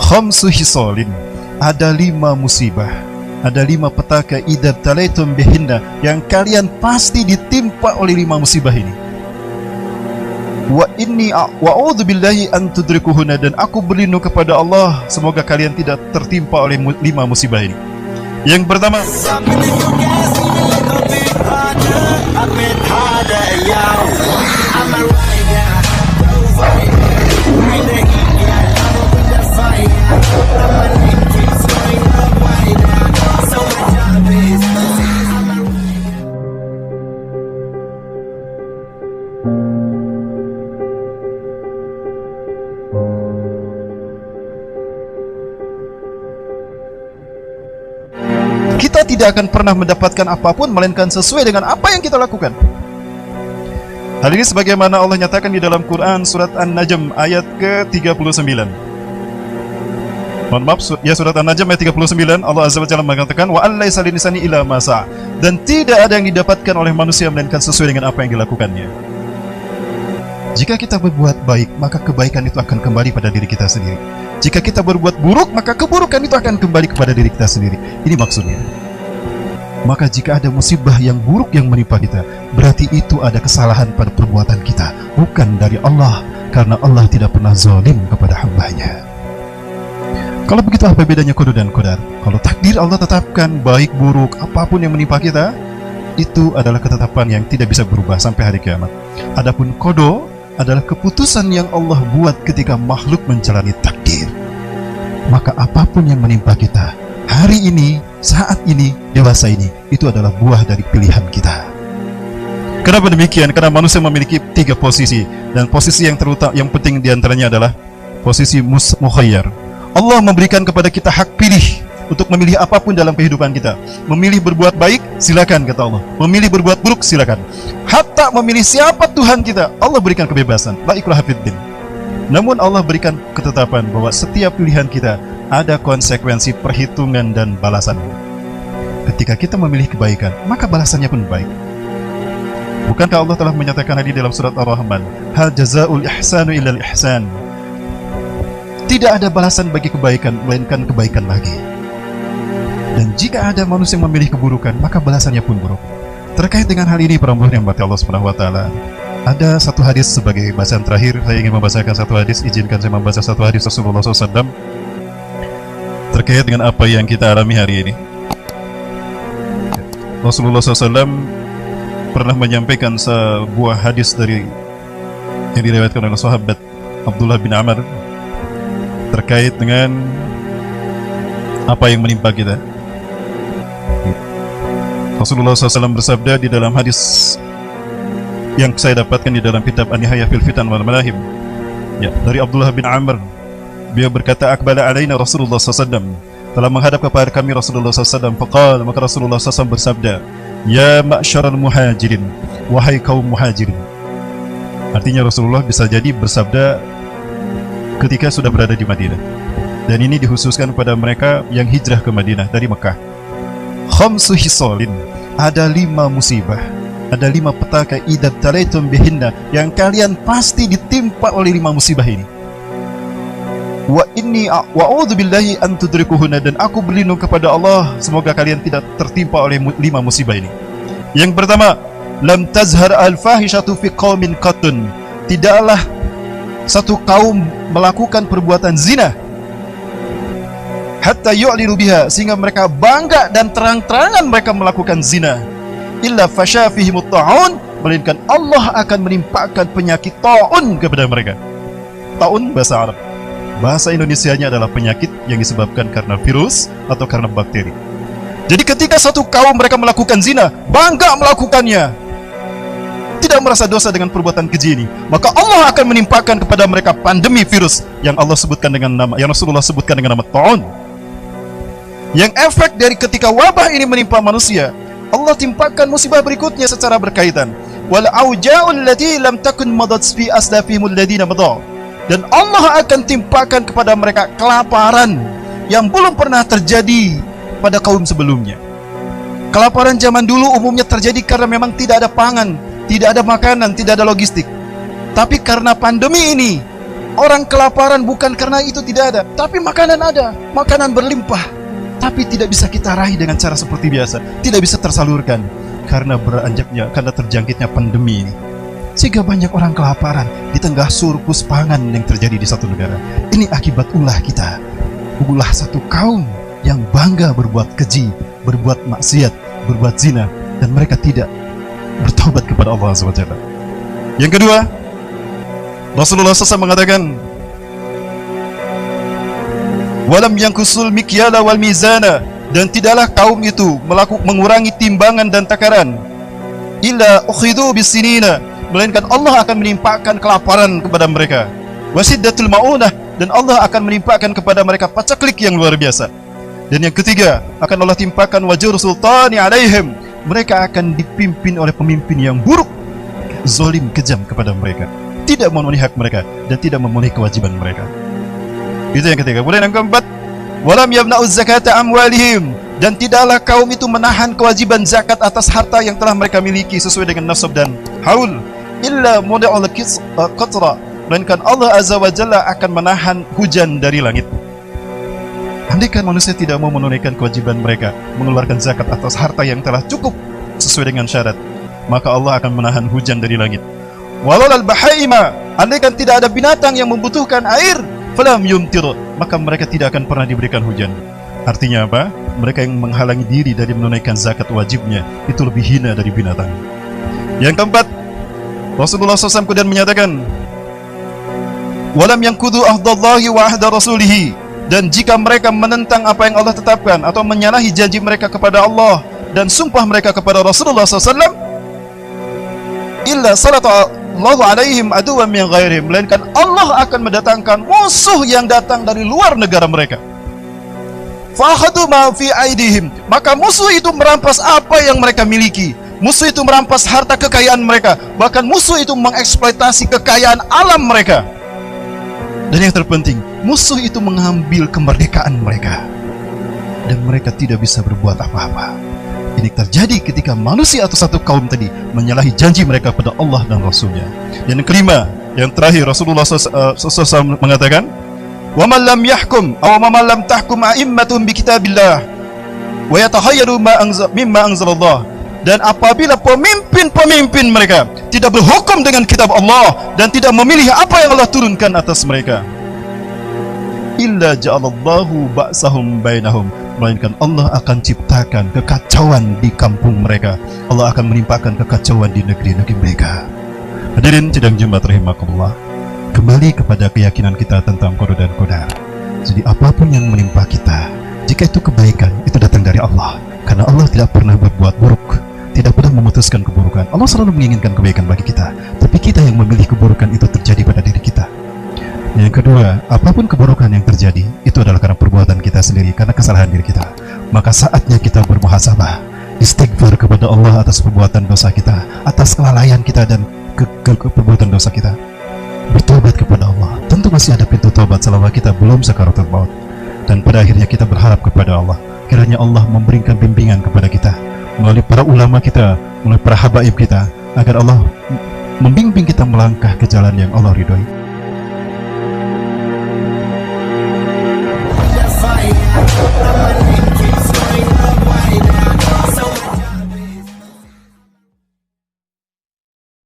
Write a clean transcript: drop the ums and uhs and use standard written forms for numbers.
Khamsu hisalin, ada 5 musibah, ada 5 petaka idza talaitum bihinna, yang kalian pasti ditimpa oleh 5 musibah ini. Wa inni wa'udzu billahi an tudrikuhunna, dan aku berlindung kepada Allah semoga kalian tidak tertimpa oleh 5 musibah ini. Yang pertama, kita tidak akan pernah mendapatkan apapun melainkan sesuai dengan apa yang kita lakukan. Hal ini sebagaimana Allah nyatakan di dalam Quran surat An-Najm ayat ke-39. Mohon maaf, ya, surat An-Najm ayat 39, Allah Azza wa Jalla mengatakan wa allaisa linsani illa ma sa'a, dan tidak ada yang didapatkan oleh manusia melainkan sesuai dengan apa yang dilakukannya. Jika kita berbuat baik, maka kebaikan itu akan kembali pada diri kita sendiri. Jika kita berbuat buruk, maka keburukan itu akan kembali kepada diri kita sendiri. Ini maksudnya. Maka jika ada musibah yang buruk yang menimpa kita, berarti itu ada kesalahan pada perbuatan kita, bukan dari Allah, karena Allah tidak pernah zalim kepada hambanya. Kalau begitu, apa bedanya qada dan qadar? Kalau takdir Allah tetapkan, baik buruk apapun yang menimpa kita, itu adalah ketetapan yang tidak bisa berubah sampai hari kiamat. Adapun qada adalah keputusan yang Allah buat ketika makhluk menjalani takdir. Maka apapun yang menimpa kita hari ini, saat ini, dewasa ini, itu adalah buah dari pilihan kita. Kenapa demikian? Karena manusia memiliki 3 posisi, dan posisi yang terutama, yang penting diantaranya adalah posisi mukhayyar. Allah memberikan kepada kita hak pilih untuk memilih apapun dalam kehidupan kita. Memilih berbuat baik, silakan, kata Allah. Memilih berbuat buruk, silakan. Hatta memilih siapa Tuhan kita, Allah berikan kebebasan. La ikraha fiddin. Namun Allah berikan ketetapan bahwa setiap pilihan kita ada konsekuensi, perhitungan, dan balasan. Ketika kita memilih kebaikan, maka balasannya pun baik. Bukankah Allah telah menyatakan tadi dalam surat Ar-Rahman, hal jazaul ihsanu illal ihsan, tidak ada balasan bagi kebaikan melainkan kebaikan lagi. Dan jika ada manusia yang memilih keburukan, maka balasannya pun buruk. Terkait dengan hal ini, para muhsin yang dirahmati Allah Subhanahu wa taala, ada satu hadis sebagai bacaan terakhir. Saya ingin membacakan satu hadis. Izinkan saya membaca satu hadis Rasulullah SAW terkait dengan apa yang kita alami hari ini. Rasulullah SAW pernah menyampaikan sebuah hadis dari yang diriwayatkan oleh sahabat Abdullah bin Amr terkait dengan apa yang menimpa kita. Rasulullah SAW bersabda di dalam hadis yang saya dapatkan di dalam kitab An-Nihayah fil Fitan wal Malahim, ya, dari Abdullah bin Amr, beliau berkata, akbala alaina Rasulullah SAW, telah menghadap kepada kami Rasulullah SAW, faqala, maka Rasulullah SAW bersabda, ya ma'syaral muhajirin, wahai kaum muhajirin. Artinya Rasulullah bisa jadi bersabda ketika sudah berada di Madinah, dan ini dikhususkan pada mereka yang hijrah ke Madinah dari Mekah. Khamsu hisalin, ada 5 musibah, ada 5 petaka idza talaitum bihinna, yang kalian pasti ditimpa oleh 5 musibah ini. Wa inni wa'udzu billahi an tudrikuhunna, dan aku berlindung kepada Allah semoga kalian tidak tertimpa oleh 5 musibah ini. Yang pertama, lam tazhar al-fahishatu fi qaumin qattun, tidaklah satu kaum melakukan perbuatan zina hatta yu'linu biha, sehingga mereka bangga dan terang-terangan mereka melakukan zina, illa fasha fihimut ta'un, melainkan Allah akan menimpakan penyakit ta'un kepada mereka. Ta'un bahasa Arab, bahasa Indonesianya adalah penyakit yang disebabkan karena virus atau karena bakteri. Jadi ketika satu kaum mereka melakukan zina, bangga melakukannya, tidak merasa dosa dengan perbuatan keji ini, maka Allah akan menimpakan kepada mereka pandemi virus yang Allah sebutkan dengan nama, yang Rasulullah sebutkan dengan nama ta'un. Yang efek dari ketika wabah ini menimpa manusia, Allah timpakan musibah berikutnya secara berkaitan. Wal auja'ul lati lam takun madat fi aslafihimul ladina madha, dan Allah akan timpakan kepada mereka kelaparan yang belum pernah terjadi pada kaum sebelumnya. Kelaparan zaman dulu umumnya terjadi karena memang tidak ada pangan, tidak ada makanan, tidak ada logistik. Tapi karena pandemi ini, Orang kelaparan bukan karena itu tidak ada, tapi makanan ada, makanan berlimpah, tapi tidak bisa kita raih dengan cara seperti biasa, tidak bisa tersalurkan karena terjangkitnya pandemi ini. Sehingga banyak orang kelaparan di tengah surplus pangan yang terjadi di satu negara. Ini akibat ulah kita, ulah satu kaum yang bangga berbuat keji, berbuat maksiat, berbuat zina, dan mereka tidak bertaubat kepada Allah SWT. Yang kedua, Rasulullah SAW mengatakan, walam yankusul mikyala wal mizana, dan tidaklah kaum itu mengurangi timbangan dan takaran, illa ukhidu bisinina, melainkan Allah akan menimpakan kelaparan kepada mereka, wasiddatul maunah, dan Allah akan menimpakan kepada mereka pacaklik yang luar biasa. Dan yang ketiga, akan Allah timpakan wajur sultani alaihim, mereka akan dipimpin oleh pemimpin yang buruk, zalim, kejam kepada mereka, tidak memenuhi hak mereka dan tidak memenuhi kewajiban mereka. Itu yang ketiga. Kemudian yang keempat, walam yamna'uz zakata amwalihim, dan tidaklah kaum itu menahan kewajiban zakat atas harta yang telah mereka miliki sesuai dengan nasab dan haul, illa muda'ul qatra, melainkan Allah Azza wa Jalla akan menahan hujan dari langit. Andaikan manusia tidak mau menunaikan kewajiban mereka mengeluarkan zakat atas harta yang telah cukup sesuai dengan syarat, maka Allah akan menahan hujan dari langit. Walau al-bahaima, andaikan tidak ada binatang yang membutuhkan air, falam yumtir, maka mereka tidak akan pernah diberikan hujan. Artinya apa? Mereka yang menghalangi diri dari menunaikan zakat wajibnya itu lebih hina dari binatang. Yang keempat, Rasulullah SAW kemudian menyatakan, walam yankudu ahdallahi wa ahda rasulihi, dan jika mereka menentang apa yang Allah tetapkan atau menyalahi janji mereka kepada Allah dan sumpah mereka kepada Rasulullah SAW, illa sallallahu alaihim aduwwan min ghairihim, melainkan Allah akan mendatangkan musuh yang datang dari luar negara mereka. Fa'khadhu ma fi aidihim, maka musuh itu merampas apa yang mereka miliki, musuh itu merampas harta kekayaan mereka, bahkan musuh itu mengeksploitasi kekayaan alam mereka. Dan yang terpenting, musuh itu mengambil kemerdekaan mereka dan mereka tidak bisa berbuat apa-apa. Ini terjadi ketika manusia atau satu kaum tadi menyalahi janji mereka pada Allah dan Rasulnya. Dan yang kelima, yang terakhir, Rasulullah SAW mengatakan, wa man lam yahkum aw man lam tahkum a'immatun bi kitabillah wa yatahayyaru mimma anzalallah, dan apabila pemimpin-pemimpin mereka tidak berhukum dengan kitab Allah dan tidak memilih apa yang Allah turunkan atas mereka, illa ja'alallahu ba'sahum bainahum, melainkan Allah akan ciptakan kekacauan di kampung mereka, Allah akan menimpakan kekacauan di negeri-negeri mereka. Hadirin sidang Jumat rahimakumullah, kembali kepada keyakinan kita tentang qada dan qadar. Jadi apapun yang menimpa kita, jika itu kebaikan, itu datang dari Allah, karena Allah tidak pernah berbuat buruk, tidak pernah memutuskan keburukan. Allah selalu menginginkan kebaikan bagi kita, tapi kita yang memilih keburukan itu terjadi pada diri kita. Yang kedua, apapun keburukan yang terjadi, itu adalah karena perbuatan kita sendiri, karena kesalahan diri kita. Maka saatnya kita bermuhasabah, istighfar kepada Allah atas perbuatan dosa kita, atas kelalaian kita dan perbuatan dosa kita. Bertobat kepada Allah. Tentu masih ada pintu tobat selama kita belum sakaratul maut. Dan pada akhirnya kita berharap kepada Allah, kiranya Allah memberikan bimbingan kepada kita melalui para ulama kita, melalui para habaib kita, agar Allah membimbing kita melangkah ke jalan yang Allah ridhoi.